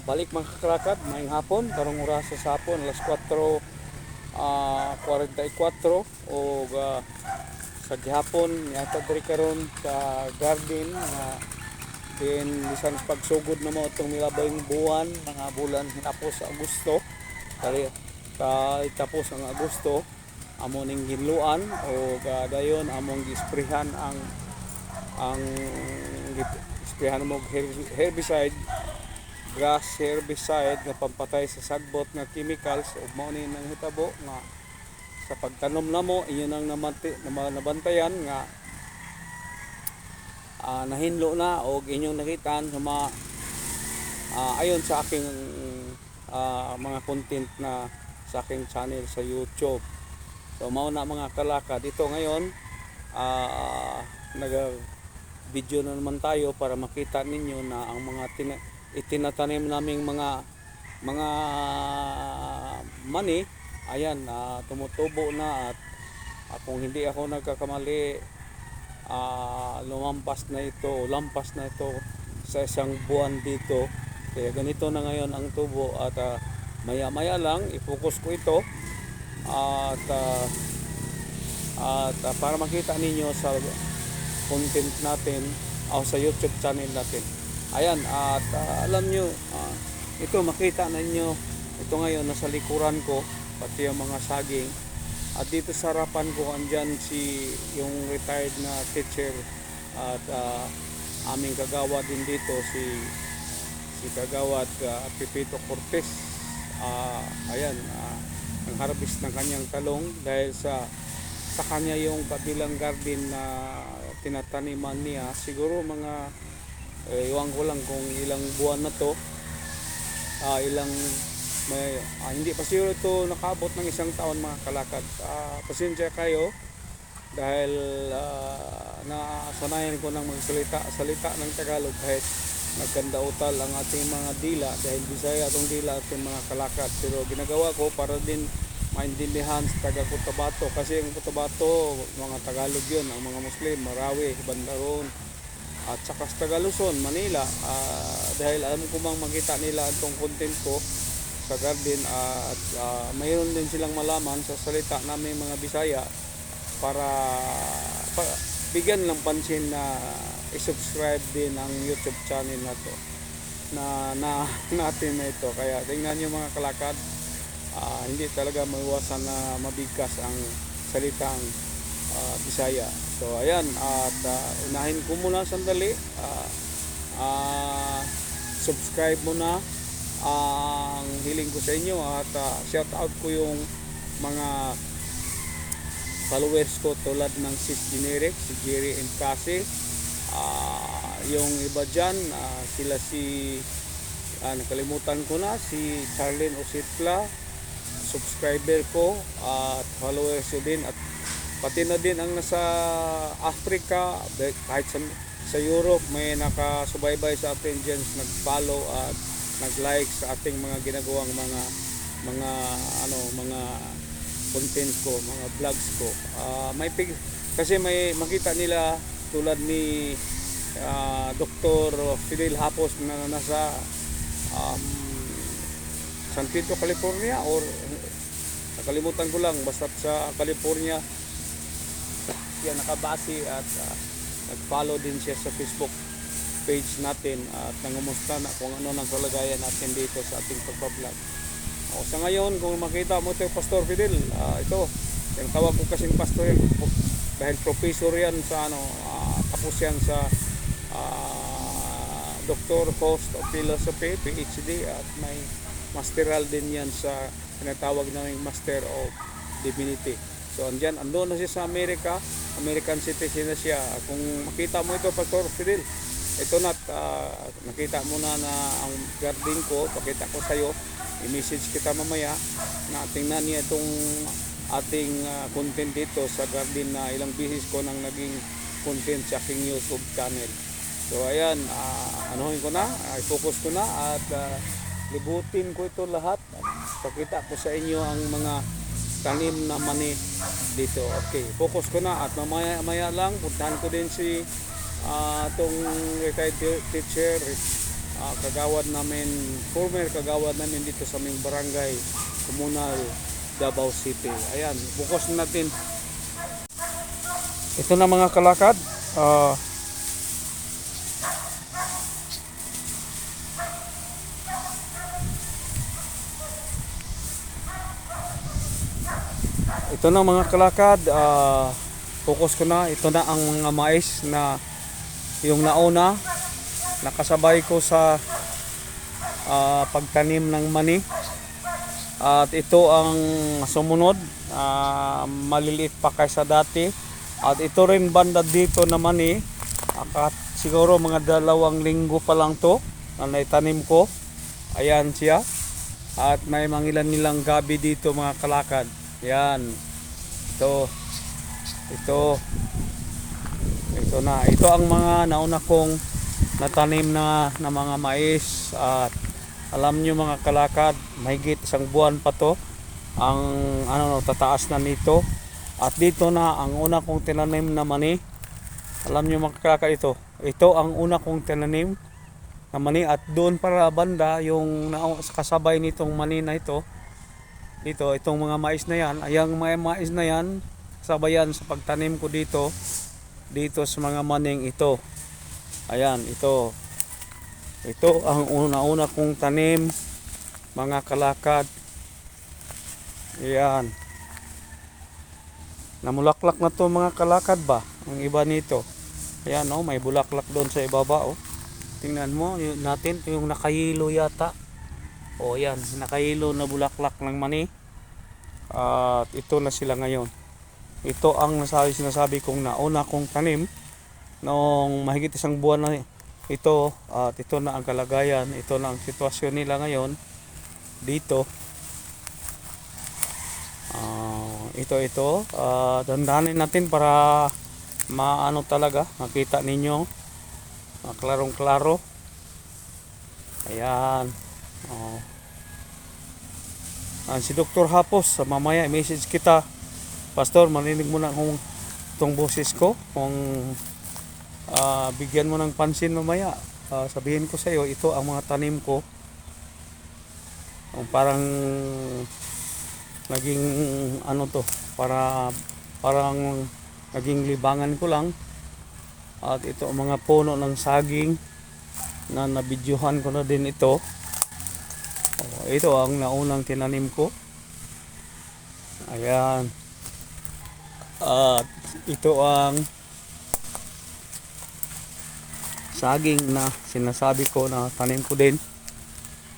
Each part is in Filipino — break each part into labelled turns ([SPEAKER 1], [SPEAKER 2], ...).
[SPEAKER 1] Balik mga kakalakad, maayong hapon, karong oras sa hapon, alas 4:44 o sa gihapon yata diri karon sa garden nga din bisan pagsugod na mo itong milabayng buwan mga bulan hinapos sa Agosto kaya tapos ang Agosto amo ning ginluan o dayon among gisprehan ang isprehan mo herbicide, grass herbicide nga pampatay sa sagbot nga chemicals ug mao ni nang hitabo nga sa pagtanom namo inyo nang nabantayan nga nahinlo na og inyong nakitaan sa ayon sa aking mga content na sa aking channel sa YouTube. So mao na mga kalakad dito ngayon nag-video na naman tayo para makita ninyo na ang mga itinatanim naming mga mani ayan tumutubo na at kung hindi ako nagkakamali lampas na ito sa isang buwan dito kaya ganito na ngayon ang tubo at maya maya lang i-focus ko ito at para makita ninyo sa content natin o sa YouTube channel natin. Ayan at alam nyo ito makita ninyo ito ngayon nasa likuran ko pati ang mga saging at dito sa harapan ko andyan yung retired na teacher at aming kagawad din dito si kagawad Pipito Cortez. Ayan ang harvest ng kanyang talong dahil sa kanya yung kabilang garden na tinataniman niya siguro mga iwan ko lang kung ilang buwan na to hindi pa siguro ito nakaabot ng isang taon mga kalakad. Pasensya kayo dahil nasanayan ko ng salita ng Tagalog kahit nagkandautal ang ating mga dila dahil Bisaya atong dila ating mga kalakad, pero ginagawa ko para din maintindihan sa taga Cotabato kasi ang Cotabato mga Tagalog yun, ang mga Muslim Marawi, Bandaron at saka sa taga Luzon, Manila dahil alam ko bang makita nila itong content ko sa garden at mayroon din silang malaman sa salita namin mga Bisaya para bigyan ng pansin na i-subscribe din ang YouTube channel na to na natin na ito. Kaya tingnan nyo mga kalakad, hindi talaga maiwasan na mabigkas ang salitang Bisaya. So ayan at unahin ko muna sandali, subscribe muna ang hiling ko sa inyo at shout out ko yung mga followers ko tulad ng Sis Generic, si Jerry and Cassie, yung iba dyan sila nakalimutan ko na si Charlene Ositla, subscriber ko at followers ko din at pati na din ang nasa Africa kahit sa Europe may nakasubaybay sa atin dyan, nag-follow at nag-like sa ating mga ginagawang mga content ko, mga vlogs ko. Kasi may makita nila tulad ni Dr. Fidel Hapos na nasa San Pedro, California or nakalimutan ko lang basta sa California siya nakabase at nag-follow din siya sa Facebook page natin at nangumusta na kung ano nang kalagayan natin dito sa ating pagbablog. Sa ngayon kung makita mo ito Pastor Fidel, ito yung tawag ko kasing pastor yan dahil professor yan sa tapos yan sa Doctor Host of Philosophy, PhD at may masteral din yan sa tinatawag naming Master of Divinity. So andun na siya sa American citizen na siya. Kung makita mo ito Pastor Fidel, ito na nakita mo na ang garden ko, pakita ko sa iyo, i-message kita mamaya na tingnan niya itong ating content dito sa garden na ilang beses ko nang naging content sa aking YouTube channel. So ayan, anuhin ko na, i-focus ko na at libutin ko ito lahat. Pakita ko sa inyo ang mga tanim na mani dito. Okay, focus ko na at mamaya lang puntahan ko din si itong retired teacher kagawad namin, former kagawad namin dito sa aming barangay Comunal, Davao City. Ayan, bukos natin. Ito na mga kalakad. Ito na mga kalakad. Focus ko na. Ito na ang mga mais na yung nauna nakasabay ko sa pagtanim ng mani. At ito ang sumunod, maliliit pa kaysa dati. At ito rin banda dito naman siguro mga 2 linggo pa lang to na naitanim ko. Ayan siya. At may mga ilan gabi dito mga kalakad. Yan. Ito na. Ito ang mga nauna kong natanim na mga mais. At alam nyo mga kalakad, mahigit 1 buwan pa to ang tataas na nito. At dito na ang una kong tinanim na mani. Alam nyo mga kalakad, ito ang una kong tinanim na mani. At doon para banda yung kasabay nitong mani na ito, dito itong mga mais na yan, ayang mga mais na yan sabayan sa pagtanim ko dito sa mga maning ito. Ayan, ito ang una kong tanim mga kalakad. Ayan, namulaklak na to mga kalakad ba ang iba nito. Ayan, may bulaklak doon sa ibaba. Tingnan mo natin yung nakahilo yata. Ayan, nakahilo na bulaklak ng mani. At ito na sila ngayon. Ito ang sinasabi kong nauna kong tanim noong mahigit 1 buwan na ito. At ito na ang kalagayan. Ito na ang sitwasyon nila ngayon dito. Ito. Dandanin natin para talaga makita ninyo klarong klaro. Ayan. Si Dr. Hapos, mamaya message kita, Pastor, marinig mo na itong boses ko, kung bigyan mo ng pansin mamaya. Sabihin ko sa iyo, ito ang mga tanim ko. Parang naging parang naging libangan ko lang. At ito ang mga puno ng saging na nabidyohan ko na din ito. Ito ang naunang tinanim ko. Ayan. At ito ang saging na sinasabi ko na tanim ko din.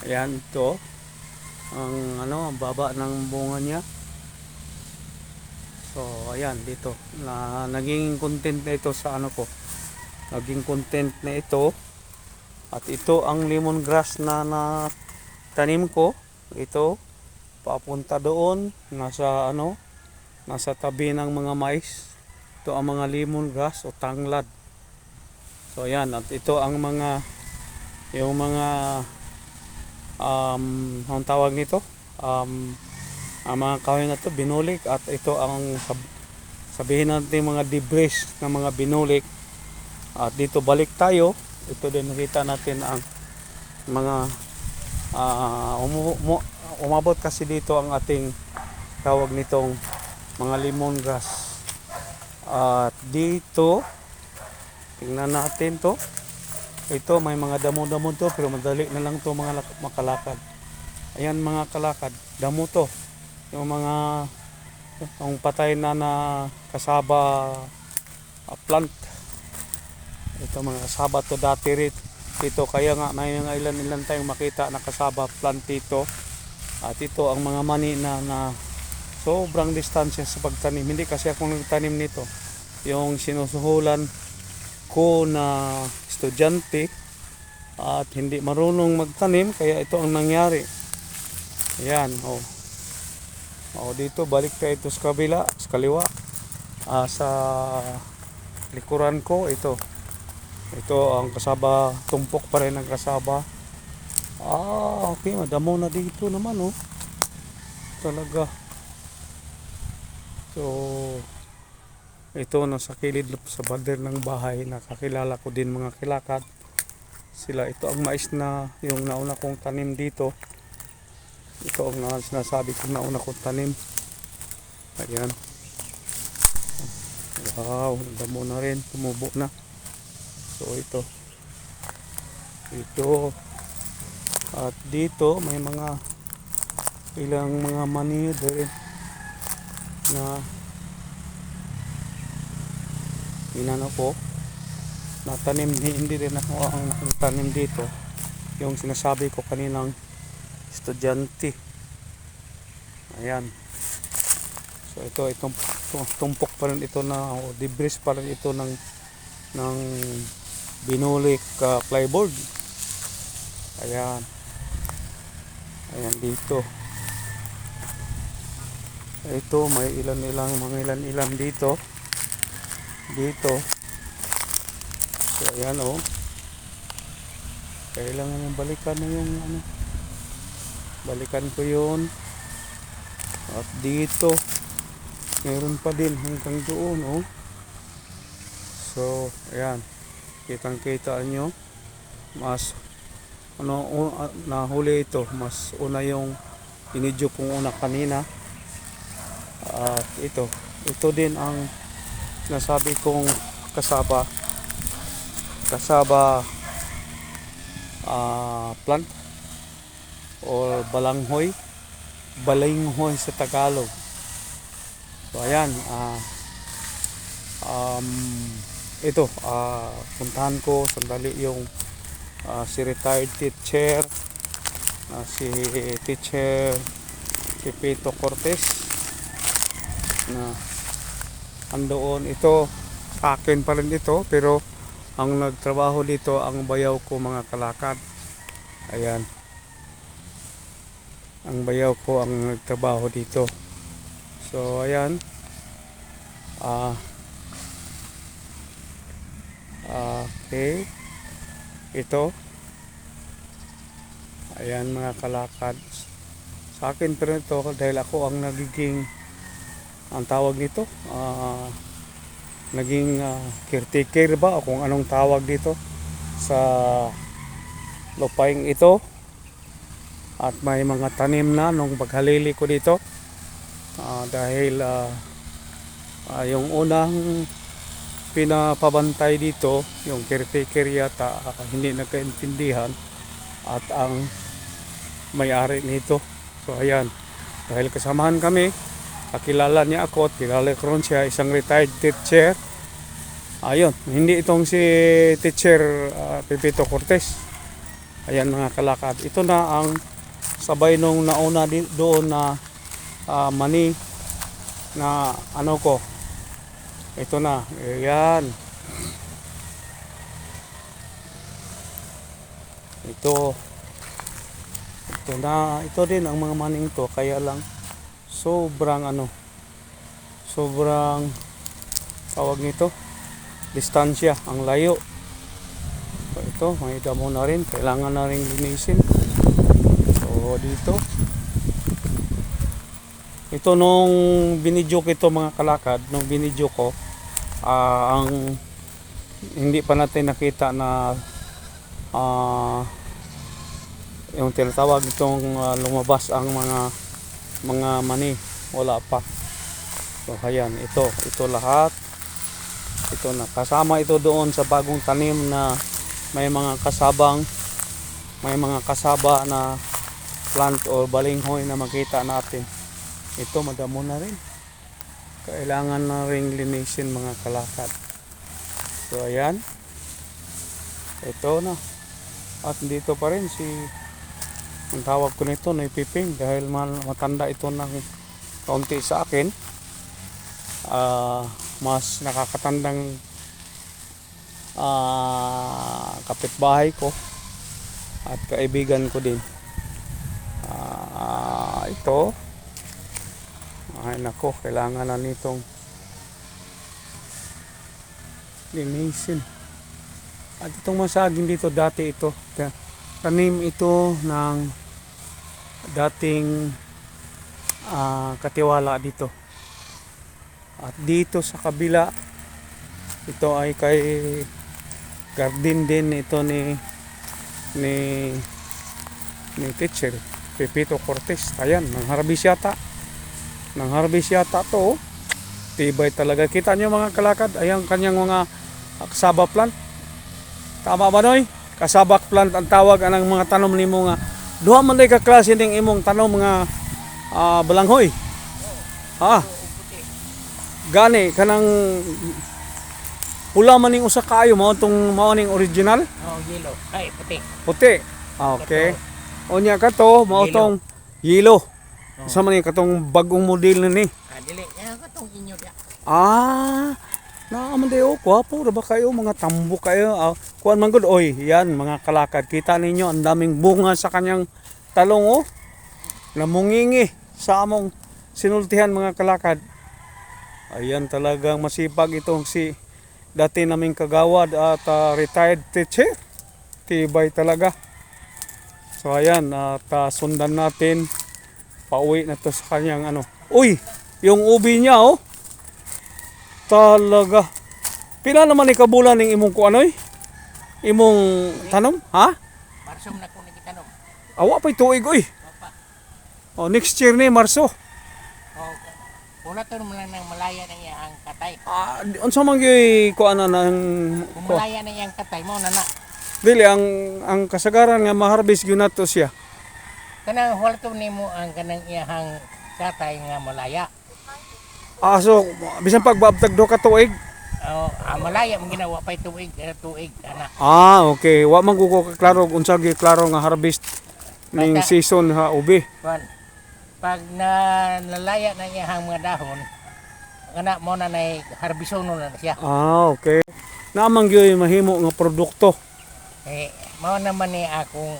[SPEAKER 1] Ayan, ito ang baba ng bunga niya. So ayan, dito na naging content na ito sa ko. Naging content na ito. At ito ang lemongrass na tanim ko. Ito papunta doon nasa tabi ng mga mais. Ito ang mga lemongrass o tanglad. So ayan, at ito ang yung mga ang tawag nito, ang mga kahoy na to binulik. At ito ang sabihin natin mga debris ng mga binulik. At dito balik tayo, ito din nakita natin ang mga umabot kasi dito ang ating tawag nitong mga lemongrass. At dito tingnan natin to. Ito may mga damo-damo to, pero madali na lang to mga makalakad. Ayan mga kalakad, damo to. Yung mga patay na kasaba plant. Ito mga kasaba to dati dito, kaya nga may mga ilan tayong makita na kasaba plant dito. At ito ang mga mani na sobrang distansya sa pagtanim. Hindi kasi ako nagtanim nito. Yung sinusuhulan ko na estudyante at hindi marunong magtanim, kaya ito ang nangyari. Ayan, dito balik tayo ito sa kabila, sa kaliwa. Sa likuran ko ito ang kasaba, tumpok pa rin ang kasaba. Okay, madamo na dito naman talaga. So ito nasa kilid sa pader ng bahay, nakakilala ko din mga kilakad. sila. Ito ang mais na yung nauna kong tanim dito. Ito ang sinasabi kong nauna kong tanim. Ayan. Wow, damo na rin, tumubo na. So ito at dito may mga ilang mga mani din na inano ko natanim. Hindi rin ako ang tanim dito, yung sinasabi ko kaninang estudyante. Ayan. So itong tumpok pa rin ito na debris pa rin ito ng binulik plyboard. Ayan. Ayan dito. Ito may mga ilan dito. So ayan oh. Kailangan yung balikan na yung ano. Balikan ko yun. At dito meron pa din hanggang doon oh. So ayan. Kitang-kita nyo. Mas nahuli ito. Mas una yung inidyo kong una kanina. At ito din ang nasabi kong kasaba plant or balanghoy sa Tagalog. So ayan, ito puntahan ko sandali yung si retired teacher, si teacher Pepito Cortez na andoon. Ito sa akin pa rin ito, pero ang nagtrabaho dito ang bayaw ko mga kalakad. Ayan, ang bayaw ko ang nagtrabaho dito. So ayan, okay, ito ayan mga kalakad sa akin pero ito dahil ako ang nagiging ang tawag nito naging caretaker ba o kung anong tawag dito sa lupaing ito. At may mga tanim na nung paghalili ko dito dahil yung unang pinapabantay dito yung caretaker yata hindi nagkaintindihan at ang may-ari nito. So ayan, dahil kasamahan kami, kakilala niya ako at kilala ko rin siya, isang retired teacher. Ayun, hindi itong si teacher Pepito Cortez. Ayan mga kalakad, ito na ang sabay nung nauna doon na mani na ano ko. Ito na, ayan. Ito na, ito din ang mga maning to, kaya lang sobrang tawag nito, distansya, ang layo. So ito, may damo na rin, kailangan na rin linisin. So dito, ito nung binidyo ko ito mga kalakad, nung binidyo ko ang hindi pa natin nakita na yung tinatawag itong lumabas ang mga mani, wala pa. So ayan, ito lahat, ito na kasama ito doon sa bagong tanim na may mga kasaba na plant o balinghoy na makita natin. Ito madamo na rin, kailangan na ring linisin mga kalakad. So ayan, ito na. At dito pa rin ang tawag ko nito na ipiping dahil matanda ito ng kaunti sa akin. Mas nakakatandang kapitbahay ko at kaibigan ko din. Ito ay nako, kailangan na nitong linisin. At itong masaging dito dati ito tanim ito ng dating katiwala dito. At dito sa kabila, ito ay kay garden din ito ni ni teacher Pepito Cortez. Ayan, nang-harvest yata to. Tibay talaga. Kita nyo mga kalakad, ayan kanyang mga kasaba plant. Tama ba noy? Kasabak plant ang tawag anang mga tanom nimo nga. Duha man day ka klase ning imong tanom mga balanghoy. Ha? Gani kanang pula man ning usa kaayo mao ning original?
[SPEAKER 2] Oh, yellow. Ay, puti.
[SPEAKER 1] Puti. Okay. Onya ka to mao tong yellow. Sa man katong bagong model ni.
[SPEAKER 2] Dili. Yan ka tong inyo dia.
[SPEAKER 1] Naaman dayo, kwapo ra ba kayo, mga tambo kayo. Kuan man gud, oy, yan mga kalakad. Kita ninyo ang daming bunga sa kanyang talong oh. Namungingi sa among sinultihan mga kalakad. Ayan talagang masipag itong si dati naming kagawad at retired teacher. Tibay talaga. So ayan, at sundan natin. Pauwi na to sa kanyang ano. Uy, yung ubi niya oh. Talaga. Pila naman ikabulan ning imong kuanoy? Imong tanom, ha?
[SPEAKER 2] Marsom na ko nagitanom.
[SPEAKER 1] Awa pa'y tuig oy.
[SPEAKER 2] Opa.
[SPEAKER 1] Oh, next year ni Marso.
[SPEAKER 2] Oh, una to naman lang ng malaya na iyang katay.
[SPEAKER 1] Unsa man gyud kuana nang
[SPEAKER 2] Kung malaya na iyang katay mo na.
[SPEAKER 1] dili ang kasagaran nga ma-harvest gyud nato siya.
[SPEAKER 2] Kanang hulto nimo ang kanang iyang katay nga malaya.
[SPEAKER 1] So bisan pagbabtag do ka tuig.
[SPEAKER 2] Oh, malaya mo ginawa pa'y tuig ana.
[SPEAKER 1] Okay. Wa man ko klaro unsa gyud klaro nga harvest ning
[SPEAKER 2] Basta,
[SPEAKER 1] season ha ubi.
[SPEAKER 2] Pag nalaya na iyang mga dahon, ana mo na nay harbison na siya.
[SPEAKER 1] Okay. Namang gyud mahimo nga produkto.
[SPEAKER 2] Mao naman ni akong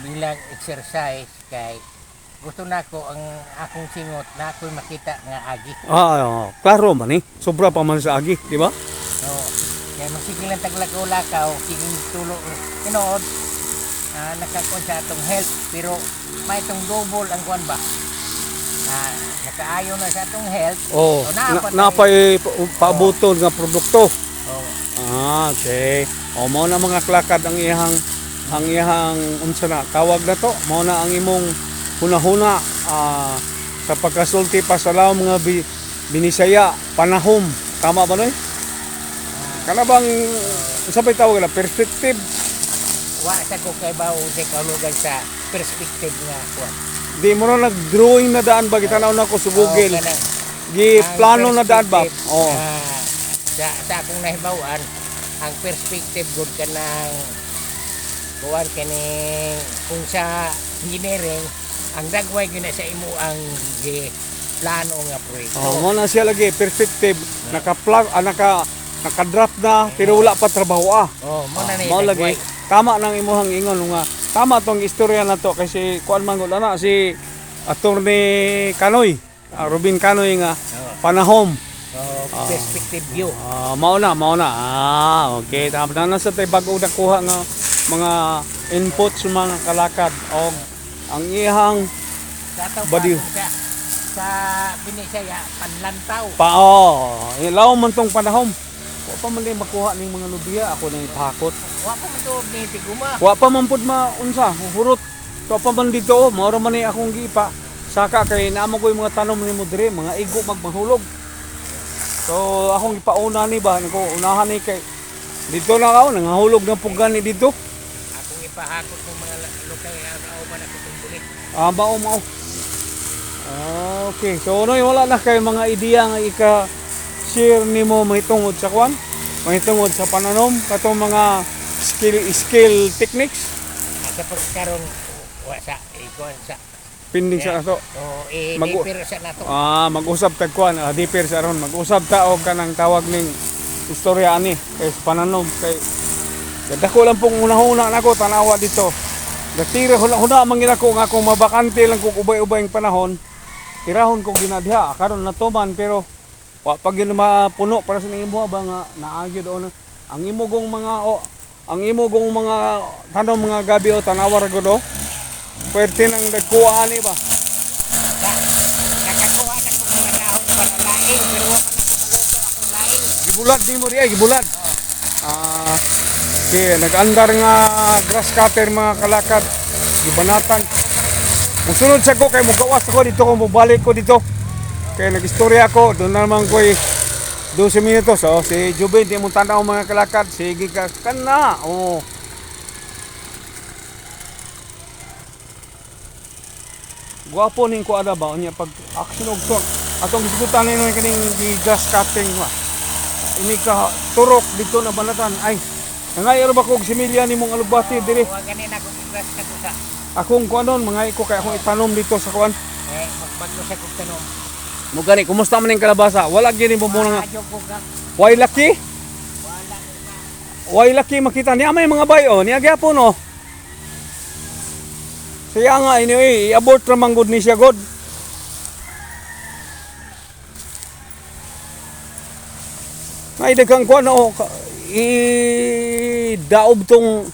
[SPEAKER 2] bilang exercise kay gusto na ko ang akong singot na ako'y makita nga agi.
[SPEAKER 1] Klaro man eh. Sobra pa man sa agi, di ba?
[SPEAKER 2] Kaya masigil lang taglakaw-lakaw, siging tulo, tinood, nakakuha sa atong health, pero may itong double ang kuwan ba? Nakaayo na sa atong health.
[SPEAKER 1] Napay paabuton nga produkto. Okay. Mao na mga klakad ang iyang unsa na tawag na to. Mao na ang imong huna-huna sa pagkasulti pa sa laom mga binisaya panahom. Tama ba noy? Kana bang sabay tawag na perspective?
[SPEAKER 2] Wa sa ko kay bawo sa kalugan sa perspective nga kuwan.
[SPEAKER 1] Di mo na nag-drawing na daan ba gitanaw na ko sa Google. Plano na daan ba?
[SPEAKER 2] Sa akong nahibawan ang perspective good ka ng kuwan kaning kung sa engineering ang dagway gyud na sa imo ang plano nga proyekto.
[SPEAKER 1] Mo na siya lagi perspective naka-draft na pero wala pa trabaho mo lagi. Tama nang imuhang ingon nga tama tong istorya na to kasi kuan man gud ana si Attorney Kanoy, Robin Kanoy nga panahom.
[SPEAKER 2] Perspective view.
[SPEAKER 1] Mao na. Okay. Tama na sa tay bag-o nakuha nga mga input sa mga kalakad og ang iyang body
[SPEAKER 2] sa binisaya panlantaw.
[SPEAKER 1] Ilaw man tong panahom. Wa pa man din makuha ning mga lubiya ako nang itakot.
[SPEAKER 2] Wa pa man tuod ni tiguma.
[SPEAKER 1] Wa pa man pud maunsa, hurot. To pa man dito, mao ra man ni akong gipa. Saka kay naamo ko yung mga tanom ni mo dire, mga igo magmahulog. So akong ipauna ni ba nako unahan ni kay dito na ako nangahulog ng pugan ni dito.
[SPEAKER 2] Akong ipahakot ng mga lokal nga man ako tumbulit.
[SPEAKER 1] Mao. Okay. So wala na kay mga ideya nga ika-share nimo mahitungod sa kwan, mahitungod sa pananom katong mga skill techniques.
[SPEAKER 2] Sa pagkaron wa sa ikon sa
[SPEAKER 1] Pinding sa ato.
[SPEAKER 2] Dipir sa nato.
[SPEAKER 1] Mag-usab tag kuan, dipir sa ron. Mag-usab ta og kanang tawag ning istorya ani kay pananom kay dako lang pong una-una nako tanawa dito. Datira huna man ginako nga kung mabakante lang kung ubay-ubay ang panahon. Tirahon ko ginadha karon natuman pero wa pag yun mapuno para sa imo ba nga naagyo doon ang imugong mga tanom mga gabi o tanawa ra gud. Pwerte nang nagkuha ani ba?
[SPEAKER 2] Nakakuha na ko mga dahon para laing pero wa man nakapaluto akong laing.
[SPEAKER 1] Gibulad di mo riya, gibulad. Kaya nag-andar nga grass cutter mga kalakad. Gibanatan. Musunod sa ko kay mugawas ako dito kung mabalik ko dito. Kaya nag-istorya ako, doon naman ko 12 minutos. Oh, si Jubin, di mo tanaw mga kalakad. Sige ka, kana. Oh. Guwapo ning ko ada ba unya pag action og son. Atong diskutan ni kaning di gas cutting wa. Ini ka turok dito na banatan. Ay, nangayo ba ko og similya nimong alubati diri.
[SPEAKER 2] Huwag ganina kung igras ka ko sa.
[SPEAKER 1] Akong kuanon mangay ko kay akong itanom dito sa kuan.
[SPEAKER 2] Magbago sa kong tanong.
[SPEAKER 1] Mo gani, kumusta man ning kalabasa? Wala gini mo muna nga.
[SPEAKER 2] Adyo ko ka.
[SPEAKER 1] Why lucky?
[SPEAKER 2] Wala ka.
[SPEAKER 1] Why lucky makita niya may mga bayo niya gyapon no. Siya nga anyway, i-abort ra man gud ni siya god. May daghang kuan o i-daob tong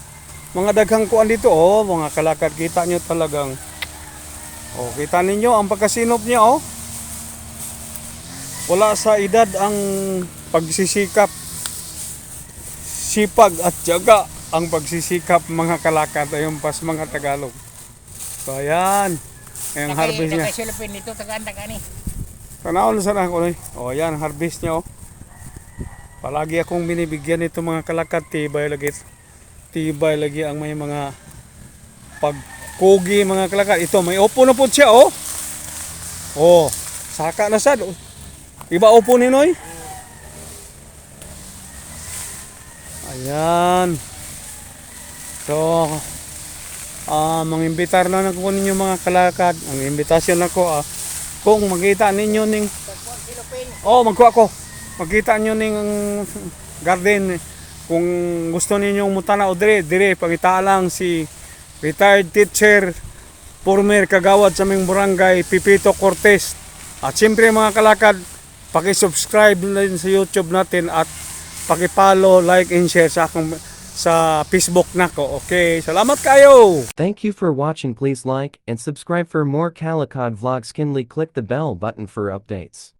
[SPEAKER 1] mga daghang kuan dito oh, mga kalakad kita nyo talagang. Oh, kita ninyo ang pagkasinop niya oh. Wala sa edad ang pagsisikap. Sipag at tiyaga ang pagsisikap mga kalakad ayon pas mga Tagalog. So ayan, ang harvest niya.
[SPEAKER 2] Nakasilupin nito, taga-anda ka ni.
[SPEAKER 1] Tanawon sa ako ni. Oh, ayan harvest niya oh. Palagi akong binibigyan nito mga kalakad, tibay lagi ang may mga pagkugi mga kalakad. Ito may upo na po siya oh. Oh, saka na sad. Iba upo ni Noy. Ayan. So, mangimbitar na ko ninyo mga kalakad. Ang imbitasyon ako kung makita ninyo ning magkuha ko. Makita nyo ning garden kung gusto ninyong mutanaw dire pangita lang si retired teacher former kagawad sa aming barangay Pipito Cortez. At siyempre mga kalakad, paki-subscribe na din sa YouTube natin at paki-follow, like and share sa Facebook nako. Okay, salamat kayo.
[SPEAKER 3] Thank you for watching. Please like and subscribe for more Calicod vlogs. Kindly click the bell button for updates.